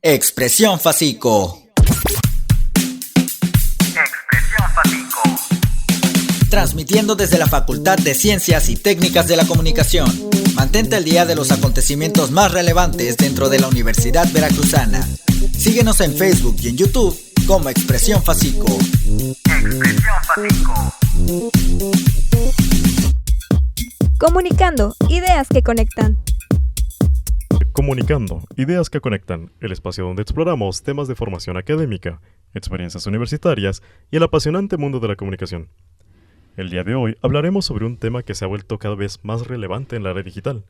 Expresión Facico. Transmitiendo desde la Facultad de Ciencias y Técnicas de la Comunicación. Mantente al día de los acontecimientos más relevantes dentro de la Universidad Veracruzana. Síguenos en Facebook y en YouTube como Expresión Facico. Expresión Facico. Comunicando, ideas que conectan. Comunicando, ideas que conectan, el espacio donde exploramos temas de formación académica, experiencias universitarias y el apasionante mundo de la comunicación. El día de hoy hablaremos sobre un tema que se ha vuelto cada vez más relevante en la era digital: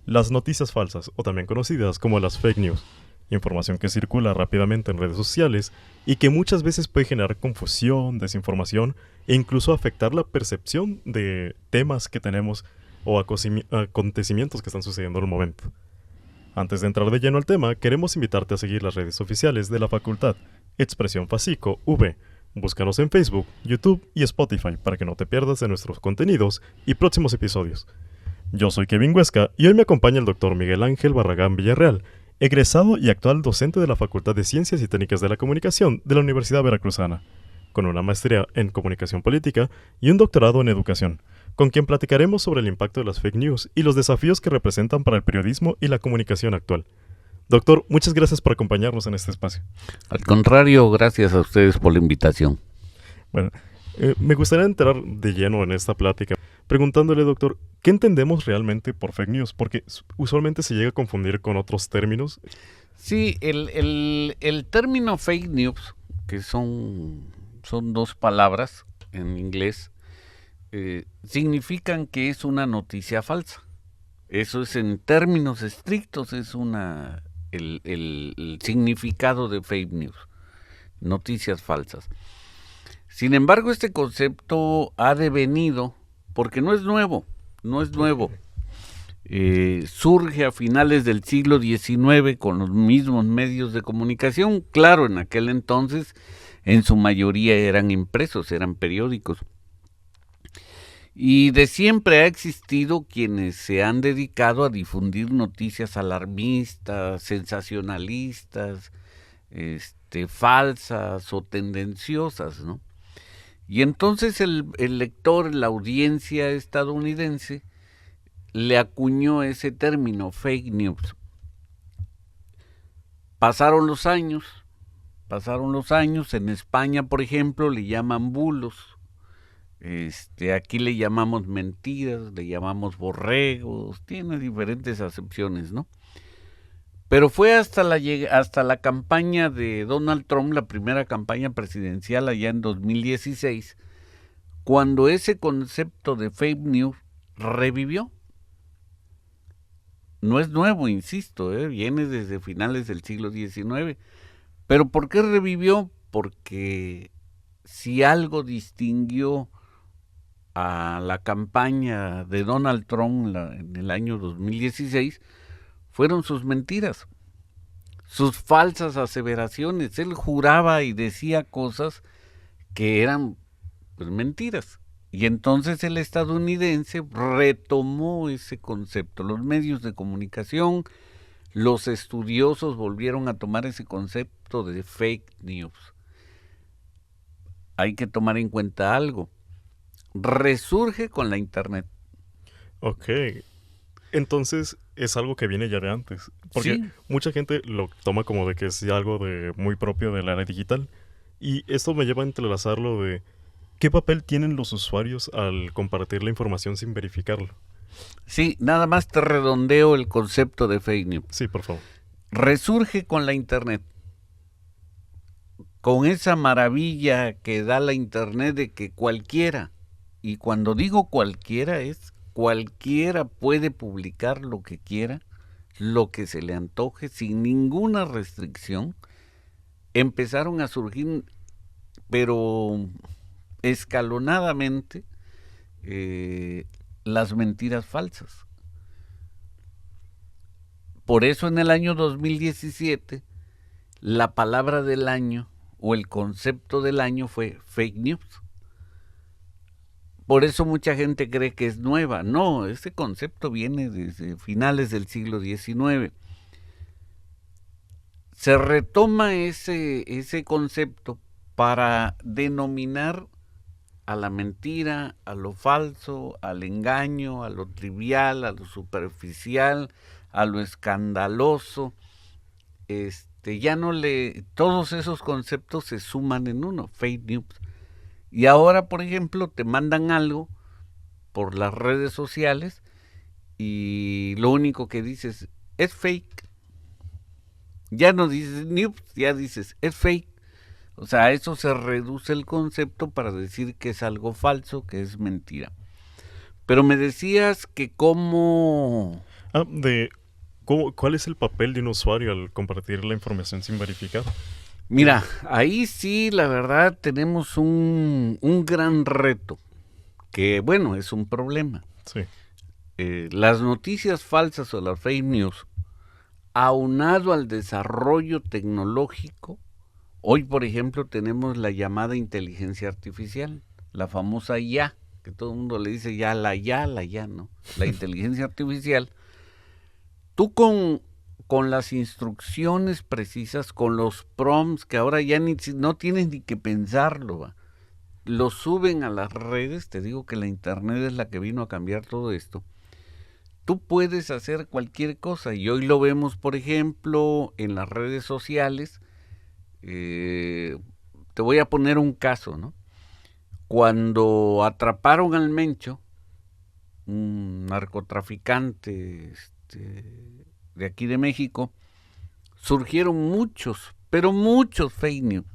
las noticias falsas, o también conocidas como las fake news, información que circula rápidamente en redes sociales y que muchas veces puede generar confusión, desinformación e incluso afectar la percepción de temas que tenemos o acontecimientos que están sucediendo en el momento. Antes de entrar de lleno al tema, queremos invitarte a seguir las redes oficiales de la Facultad Expresión Facico V. Búscanos en Facebook, YouTube y Spotify para que no te pierdas de nuestros contenidos y próximos episodios. Yo soy Kevin Huesca y hoy me acompaña el Dr. Miguel Ángel Barragán Villarreal, egresado y actual docente de la Facultad de Ciencias y Técnicas de la Comunicación de la Universidad Veracruzana, con una maestría en Comunicación Política y un doctorado en Educación, con quien platicaremos sobre el impacto de las fake news y los desafíos que representan para el periodismo y la comunicación actual. Doctor, muchas gracias por acompañarnos en este espacio. Al contrario, gracias a ustedes por la invitación. Bueno, me gustaría entrar de lleno en esta plática preguntándole, doctor, ¿qué entendemos realmente por fake news? Porque usualmente se llega a confundir con otros términos. Sí, el término fake news, que son dos palabras en inglés, significan que es una noticia falsa. Eso es, en términos estrictos, es el significado de fake news, noticias falsas. Sin embargo, este concepto ha devenido, porque no es nuevo. Surge a finales del siglo XIX con los mismos medios de comunicación. Claro, en aquel entonces, en su mayoría eran impresos, eran periódicos. Y de siempre ha existido quienes se han dedicado a difundir noticias alarmistas, sensacionalistas, falsas o tendenciosas, ¿no? Y entonces el lector, la audiencia estadounidense, le acuñó ese término, fake news. Pasaron los años, en España, por ejemplo, le llaman bulos. Aquí le llamamos mentiras, le llamamos borregos, tiene diferentes acepciones, ¿no? Pero fue hasta la campaña de Donald Trump, la primera campaña presidencial allá en 2016, cuando ese concepto de fake news revivió. No es nuevo, insisto, viene desde finales del siglo XIX. ¿Pero por qué revivió? Porque si algo distinguió a la campaña de Donald Trump en el año 2016, fueron sus mentiras, sus falsas aseveraciones. Él juraba y decía cosas que eran mentiras. Y entonces el estadounidense retomó ese concepto. Los medios de comunicación, los estudiosos volvieron a tomar ese concepto de fake news. Hay que tomar en cuenta algo. Resurge con la internet. Ok, entonces es algo que viene ya de antes, porque sí, mucha gente lo toma como de que es algo muy propio de la era digital, y esto me lleva a entrelazarlo de ¿qué papel tienen los usuarios al compartir la información sin verificarlo? Sí, nada más te redondeo el concepto de fake news. Sí, por favor. Resurge con la internet, con esa maravilla que da la internet de que cualquiera, y cuando digo cualquiera es cualquiera puede publicar lo que quiera, lo que se le antoje, sin ninguna restricción. Empezaron a surgir, pero escalonadamente, las mentiras falsas. Por eso en el año 2017, la palabra del año o el concepto del año fue fake news. Por eso mucha gente cree que es nueva. No, este concepto viene desde finales del siglo XIX. se retoma ese concepto para denominar a la mentira, a lo falso, al engaño, a lo trivial, a lo superficial, a lo escandaloso. Todos esos conceptos se suman en uno, fake news. Y ahora, por ejemplo, te mandan algo por las redes sociales y lo único que dices es fake. Ya no dices news, ya dices es fake. O sea, a eso se reduce el concepto para decir que es algo falso, que es mentira. Pero me decías que cómo... ¿Cuál es el papel de un usuario al compartir la información sin verificar? Mira, ahí sí, la verdad, tenemos un gran reto, que bueno, es un problema. Sí. Las noticias falsas o las fake news, aunado al desarrollo tecnológico, hoy, por ejemplo, tenemos la llamada inteligencia artificial, la famosa IA, que todo el mundo le dice ya, ¿no? La inteligencia artificial. Tú con las instrucciones precisas, con los prompts, que ahora ya no tienes ni que pensarlo, ¿va? Lo suben a las redes, te digo que la internet es la que vino a cambiar todo esto. Tú puedes hacer cualquier cosa y hoy lo vemos, por ejemplo, en las redes sociales. Te voy a poner un caso, ¿no? Cuando atraparon al Mencho, un narcotraficante de aquí de México, surgieron muchos, pero muchos fake news.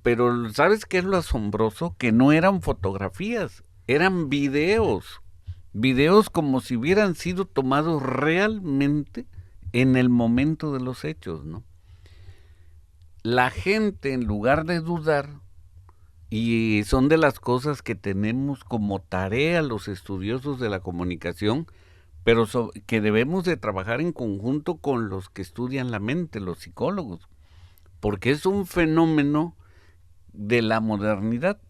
Pero ¿sabes qué es lo asombroso? Que no eran fotografías, eran videos como si hubieran sido tomados realmente en el momento de los hechos, ¿no? La gente, en lugar de dudar, y son de las cosas que tenemos como tarea los estudiosos de la comunicación, pero que debemos de trabajar en conjunto con los que estudian la mente, los psicólogos, porque es un fenómeno de la modernidad.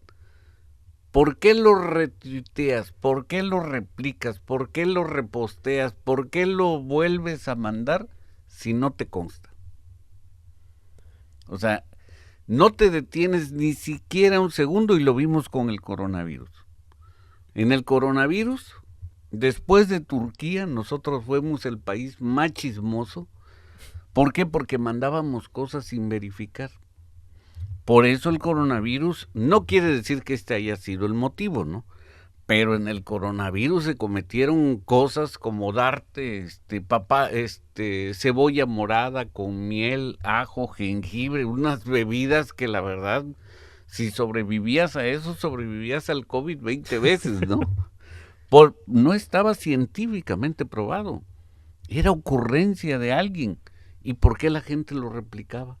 ¿Por qué lo retuiteas? ¿Por qué lo replicas? ¿Por qué lo reposteas? ¿Por qué lo vuelves a mandar si no te consta? O sea, no te detienes ni siquiera un segundo, y lo vimos con el coronavirus. En el coronavirus, después de Turquía, nosotros fuimos el país más chismoso. ¿Por qué? Porque mandábamos cosas sin verificar. Por eso el coronavirus, no quiere decir que este haya sido el motivo, ¿no? Pero en el coronavirus se cometieron cosas como darte cebolla morada con miel, ajo, jengibre, unas bebidas que la verdad, si sobrevivías a eso, sobrevivías al COVID 20 veces, ¿no? No estaba científicamente probado. Era ocurrencia de alguien. ¿Y por qué la gente lo replicaba?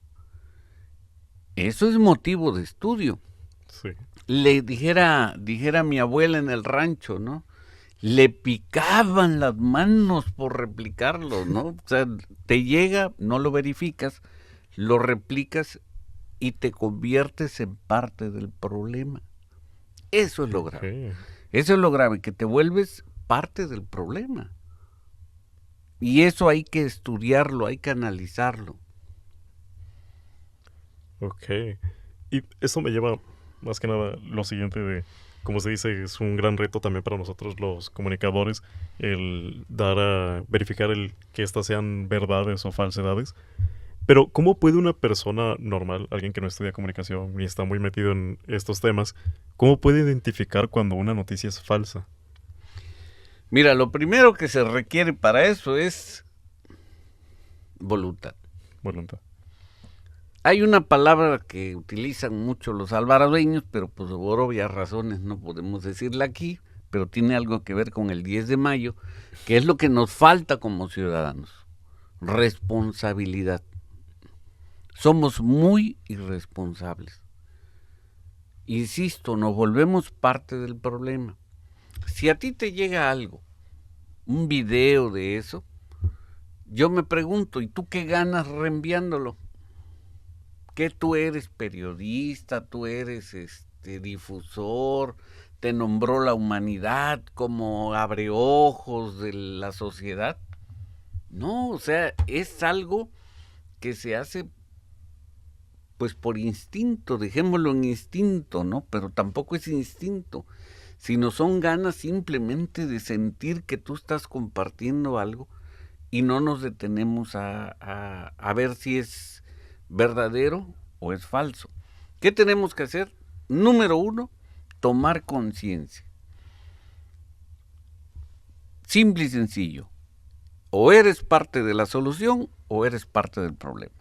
Eso es motivo de estudio. Sí. Le dijera mi abuela en el rancho, ¿no? Le picaban las manos por replicarlo, ¿no? O sea, te llega, no lo verificas, lo replicas y te conviertes en parte del problema. Eso es lo grave. Eso es lo grave, que te vuelves parte del problema. Y eso hay que estudiarlo, hay que analizarlo. Ok. Y esto me lleva más que nada lo siguiente de, como se dice, es un gran reto también para nosotros los comunicadores el verificar que estas sean verdades o falsedades. Pero ¿cómo puede una persona normal, alguien que no estudia comunicación ni está muy metido en estos temas, cómo puede identificar cuando una noticia es falsa? Mira, lo primero que se requiere para eso es voluntad. Voluntad. Hay una palabra que utilizan mucho los alvaradeños, pero pues por obvias razones no podemos decirla aquí, pero tiene algo que ver con el 10 de mayo, que es lo que nos falta como ciudadanos. Responsabilidad. Somos muy irresponsables. Insisto, nos volvemos parte del problema. Si a ti te llega algo, un video de eso, yo me pregunto, ¿y tú qué ganas reenviándolo? ¿Qué tú eres periodista? ¿Tú eres difusor? ¿Te nombró la humanidad como abreojos de la sociedad? No, o sea, es algo que se hace pues por instinto, dejémoslo en instinto, ¿no? Pero tampoco es instinto, sino son ganas simplemente de sentir que tú estás compartiendo algo y no nos detenemos a ver si es verdadero o es falso. ¿Qué tenemos que hacer? Número 1, tomar conciencia. Simple y sencillo. O eres parte de la solución o eres parte del problema.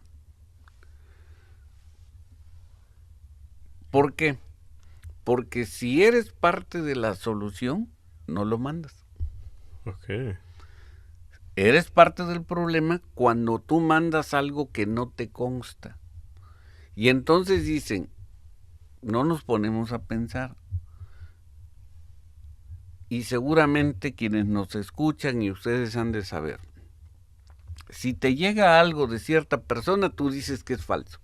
¿Por qué? Porque si eres parte de la solución, no lo mandas. Ok. Eres parte del problema cuando tú mandas algo que no te consta. Y entonces dicen, no nos ponemos a pensar. Y seguramente quienes nos escuchan y ustedes han de saber, si te llega algo de cierta persona, tú dices que es falso.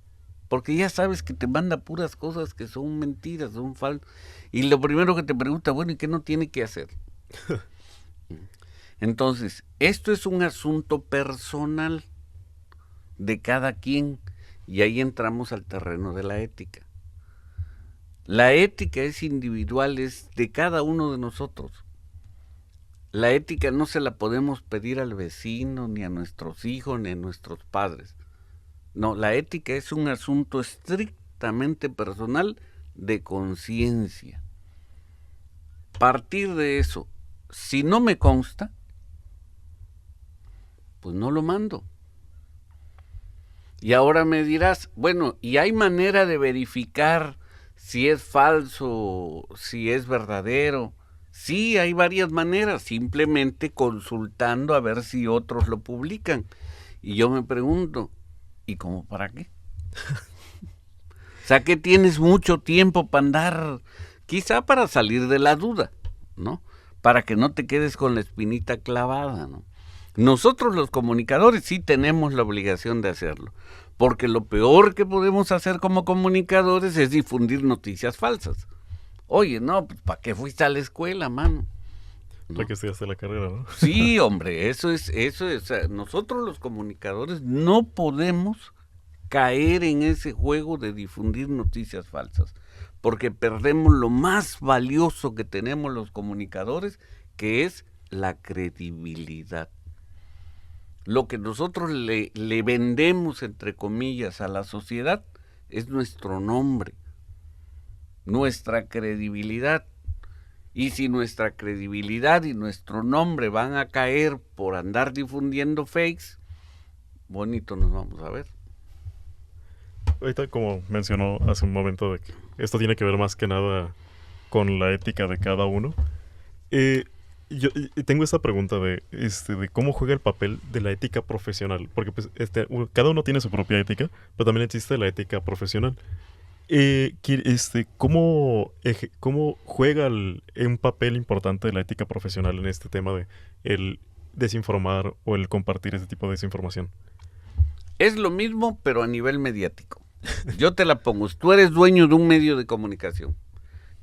Porque ya sabes que te manda puras cosas que son mentiras, son falsas. Y lo primero que te pregunta, bueno, ¿y qué no tiene que hacer? Entonces, esto es un asunto personal de cada quien. Y ahí entramos al terreno de la ética. La ética es individual, es de cada uno de nosotros. La ética no se la podemos pedir al vecino, ni a nuestros hijos, ni a nuestros padres. No, la ética es un asunto estrictamente personal de conciencia. Partir de eso, si no me consta, pues no lo mando. Y ahora me dirás, bueno, ¿y hay manera de verificar si es falso, si es verdadero? Sí, hay varias maneras, simplemente consultando a ver si otros lo publican. Y yo me pregunto, ¿y cómo para qué? O sea, que tienes mucho tiempo para andar, quizá para salir de la duda, ¿no? Para que no te quedes con la espinita clavada, ¿no? Nosotros los comunicadores sí tenemos la obligación de hacerlo, porque lo peor que podemos hacer como comunicadores es difundir noticias falsas. Oye, no, pues ¿para qué fuiste a la escuela, mano? ¿No? ¿Para qué estudiaste la carrera, no? Sí, hombre, eso es, o sea, nosotros los comunicadores no podemos caer en ese juego de difundir noticias falsas, porque perdemos lo más valioso que tenemos los comunicadores, que es la credibilidad. Lo que nosotros le vendemos, entre comillas, a la sociedad es nuestro nombre, nuestra credibilidad. Y si nuestra credibilidad y nuestro nombre van a caer por andar difundiendo fakes, bonito nos vamos a ver. Ahorita, como mencionó hace un momento, de que esto tiene que ver más que nada con la ética de cada uno. Yo tengo esta pregunta de cómo juega el papel de la ética profesional, porque pues cada uno tiene su propia ética, pero también existe la ética profesional. ¿Cómo juega un papel importante de la ética profesional en este tema de el desinformar o el compartir ese tipo de desinformación? Es lo mismo, pero a nivel mediático. Yo te la pongo. Tú eres dueño de un medio de comunicación.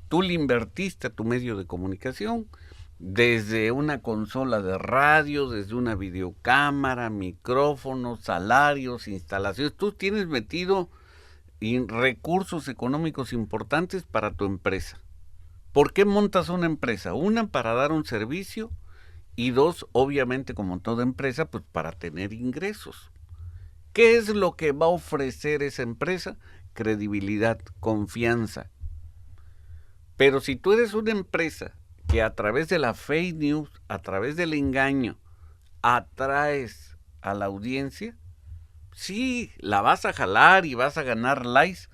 Tú le invertiste a tu medio de comunicación desde una consola de radio, desde una videocámara, micrófonos, salarios, instalaciones. Tú tienes metido recursos económicos importantes para tu empresa. ¿Por qué montas una empresa? Una, para dar un servicio, y dos, obviamente, como toda empresa, pues para tener ingresos. ¿Qué es lo que va a ofrecer esa empresa? Credibilidad, confianza. Pero si tú eres una empresa que a través de la fake news, a través del engaño, atraes a la audiencia, sí, la vas a jalar y vas a ganar likes,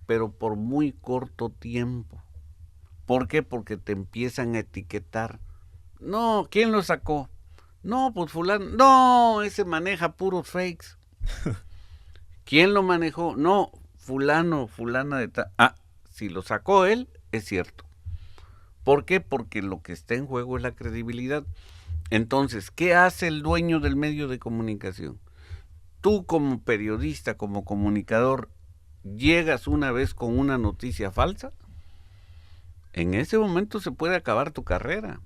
pero por muy corto tiempo. ¿Por qué? Porque te empiezan a etiquetar. No, ¿quién lo sacó? No, pues fulano. No, ese maneja puros fakes. ¿Quién lo manejó? No, fulano, fulana de tal. Ah, si lo sacó él, es cierto. ¿Por qué? Porque lo que está en juego es la credibilidad. Entonces, ¿qué hace el dueño del medio de comunicación? Tú como periodista, como comunicador, llegas una vez con una noticia falsa, en ese momento se puede acabar tu carrera.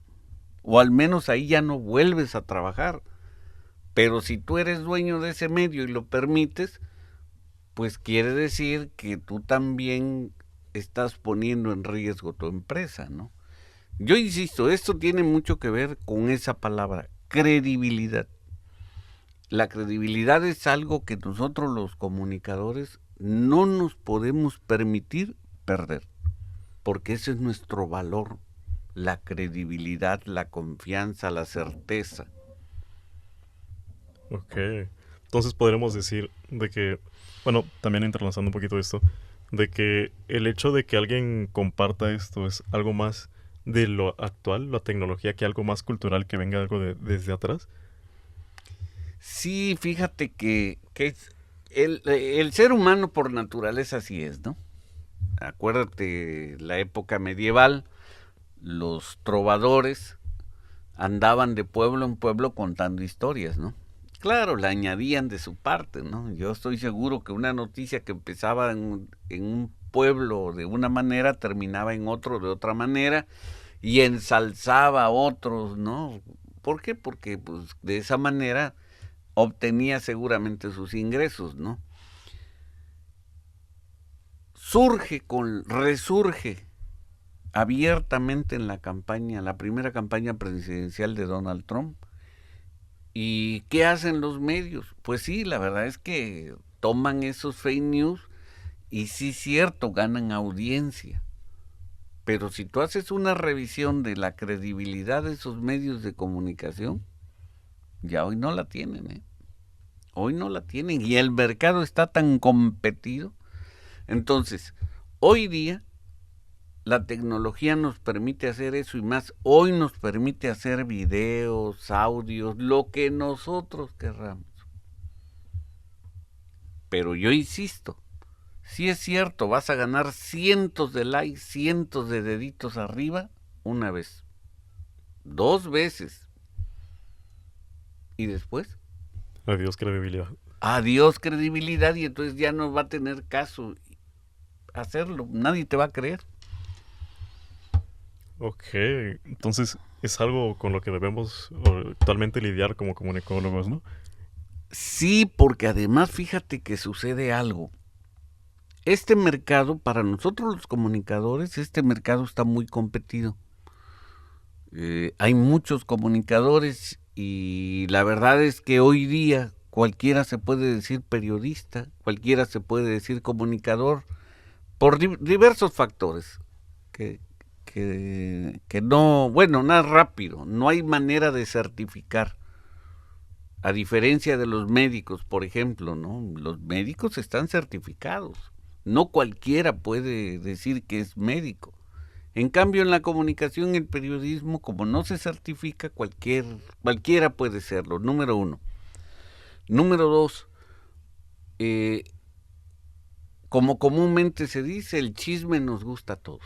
O al menos ahí ya no vuelves a trabajar. Pero si tú eres dueño de ese medio y lo permites, pues quiere decir que tú también estás poniendo en riesgo tu empresa, ¿no? Yo insisto, esto tiene mucho que ver con esa palabra, credibilidad. La credibilidad es algo que nosotros los comunicadores no nos podemos permitir perder, porque ese es nuestro valor, la credibilidad, la confianza, la certeza. Ok, entonces podremos decir de que, bueno, también entrelazando un poquito esto, de que el hecho de que alguien comparta esto es algo más de lo actual, la tecnología, que algo más cultural, que venga algo desde atrás. Sí, fíjate que el ser humano por naturaleza así es, ¿no? Acuérdate, la época medieval, los trovadores andaban de pueblo en pueblo contando historias, ¿no? Claro, le añadían de su parte, ¿no? Yo estoy seguro que una noticia que empezaba en un pueblo de una manera, terminaba en otro de otra manera, y ensalzaba a otros, ¿no? ¿Por qué? Porque pues, de esa manera obtenía seguramente sus ingresos, ¿no? Resurge abiertamente en la primera campaña presidencial de Donald Trump. ¿Y qué hacen los medios? Pues sí, la verdad es que toman esos fake news y sí, cierto, ganan audiencia. Pero si tú haces una revisión de la credibilidad de esos medios de comunicación, ya hoy no la tienen, ¿eh? Hoy no la tienen y el mercado está tan competido. Entonces, hoy día la tecnología nos permite hacer eso y más. Hoy nos permite hacer videos, audios, lo que nosotros querramos. Pero yo insisto, si es cierto, vas a ganar cientos de likes, cientos de deditos arriba, una vez, 2 veces. ¿Y después? Adiós credibilidad. Adiós credibilidad y entonces ya no va a tener caso hacerlo. Nadie te va a creer. Ok, entonces es algo con lo que debemos actualmente lidiar como comunicólogos, ¿no? Sí, porque además fíjate que sucede algo. Este mercado, para nosotros los comunicadores, este mercado está muy competido. Hay muchos comunicadores y la verdad es que hoy día cualquiera se puede decir periodista, cualquiera se puede decir comunicador, por diversos factores que no, bueno, nada rápido, no hay manera de certificar. A diferencia de los médicos, por ejemplo, ¿no? Los médicos están certificados. No cualquiera puede decir que es médico. En cambio, en la comunicación y el periodismo, como no se certifica, cualquiera puede serlo, número 1. Número 2, como comúnmente se dice, el chisme nos gusta a todos.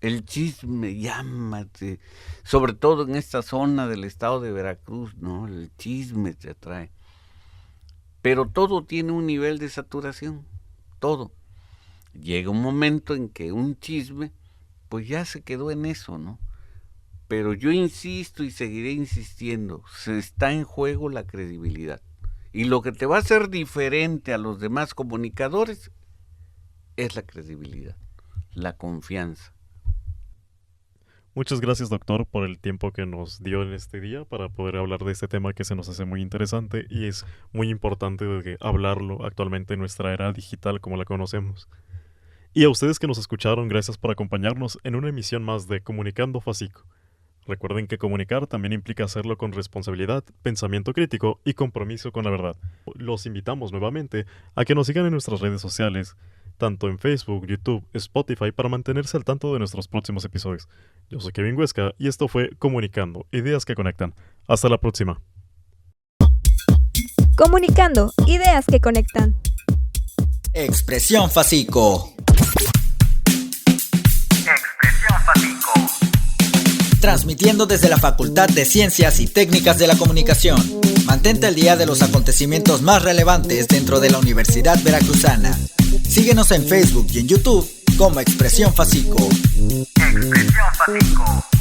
El chisme, llámate, sobre todo en esta zona del estado de Veracruz, ¿no? El chisme te atrae. Pero todo tiene un nivel de saturación, todo. Llega un momento en que un chisme, pues ya se quedó en eso, ¿no? Pero yo insisto y seguiré insistiendo, se está en juego la credibilidad. Y lo que te va a hacer diferente a los demás comunicadores es la credibilidad, la confianza. Muchas gracias, doctor, por el tiempo que nos dio en este día para poder hablar de este tema que se nos hace muy interesante y es muy importante de hablarlo actualmente en nuestra era digital como la conocemos. Y a ustedes que nos escucharon, gracias por acompañarnos en una emisión más de Comunicando Facico. Recuerden que comunicar también implica hacerlo con responsabilidad, pensamiento crítico y compromiso con la verdad. Los invitamos nuevamente a que nos sigan en nuestras redes sociales, tanto en Facebook, YouTube, Spotify, para mantenerse al tanto de nuestros próximos episodios. Yo soy Kevin Huesca y esto fue Comunicando, ideas que conectan. Hasta la próxima. Comunicando, ideas que conectan. Expresión Facico. Expresión Facico. Transmitiendo desde la Facultad de Ciencias y Técnicas de la Comunicación. Mantente al día de los acontecimientos más relevantes dentro de la Universidad Veracruzana. Síguenos en Facebook y en YouTube como Expresión Facico. Expresión Facico.